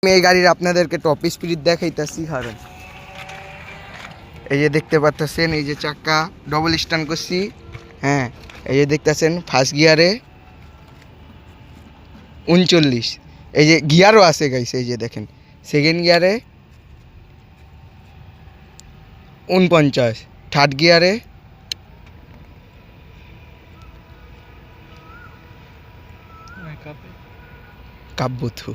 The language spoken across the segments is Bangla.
আমি এই গাড়ির আপনাদেরকে টপ স্পিড দেখাইতেছি। কারণ এই যে দেখতে পাচ্ছেন, এই যে চাক্কা ডবল স্ট্যান্ড করছি। হ্যাঁ, এই যে দেখতেছেন ফার্স্ট গিয়ারে 39, এই যে গিয়ারও আছে গাইস, এই যে দেখেন সেকেন্ড গিয়ারে 49, থার্ড গিয়ারে কাব্যথু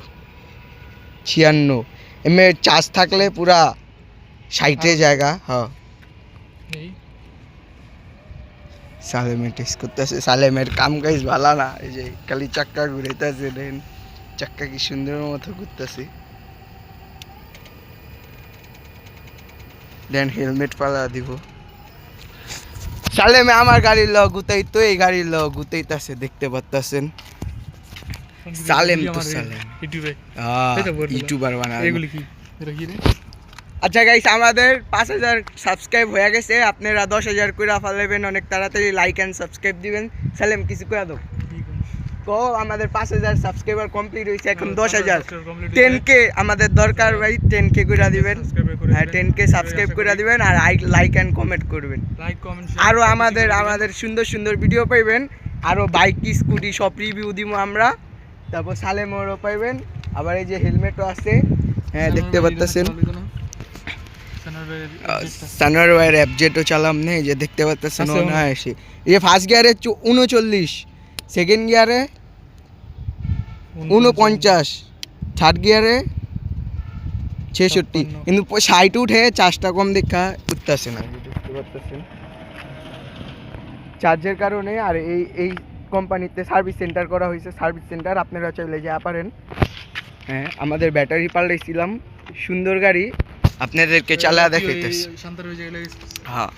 56। এমনি চার্জ থাকলে পুরা 60 জায়গা। হ্যাঁ, সালেমের টেস্ট করতেছে। সালেমের কাম গাইস ভালো না, এই যে খালি চাক্কা ঘুরাইতেছে, দেন চাক্কা কি সুন্দর মতো ঘুরতেছে। দেন হেলমেট পালা দিব। সালেমে আমার গাড়ির লগ গুতাই তো, এই গাড়ির লগ গুতাইতেছে, দেখতে পাচ্ছেন। সালেম তো সালেম ইউটিউবার বানা। আচ্ছা গাইস, আমাদের 5000 সাবস্ক্রাইব হয়ে গেছে। আপনারা 10,000 করে ফেলবেন অনেক তাড়াতাড়ি, লাইক এন্ড সাবস্ক্রাইব দিবেন। সালেম কিছু করে দাও তো। আমাদের 5000 সাবস্ক্রাইবার কমপ্লিট হয়েছে, এখন 10,000 10k আমাদের দরকার ভাই। 10k করে দিবেন। হ্যাঁ, 10k সাবস্ক্রাইব করে দিবেন আর লাইক এন্ড কমেন্ট করবেন। আরও আমাদের সুন্দর সুন্দর ভিডিও পাইবেন, আরও বাইক স্কুটি সব রিভিউ দিব আমরা। তারপর সালেমরও পাইবেন। আবার এই যে হেলমেটও আছে। হ্যাঁ, দেখতে পাচ্ছেন সানোয়ার ভাইয়ের অ্যাবজেটও চালাম নেই, যে দেখতে পাচ্ছেন অনায়াসে। এই যে ফার্স্ট গিয়ারে 39, সেকেন্ড গিয়ারে 49, থার্ড গিয়ারে 66, কিন্তু 60 উঠে চার্জটা কম দেখা উঠতেছে না, দেখতে পাচ্ছেন চার্জের কারণে। আর এই কোম্পানিতে সার্ভিস সেন্টার করা হয়েছে, সার্ভিস সেন্টার আপনারা চাইলে যেতে পারেন। হ্যাঁ, আমাদের ব্যাটারি পাল্টাইছিলাম, সুন্দর গাড়ি আপনাদেরকে চালা দেখাইতেছি। হ্যাঁ,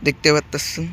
দেখতে পাচ্ছেন।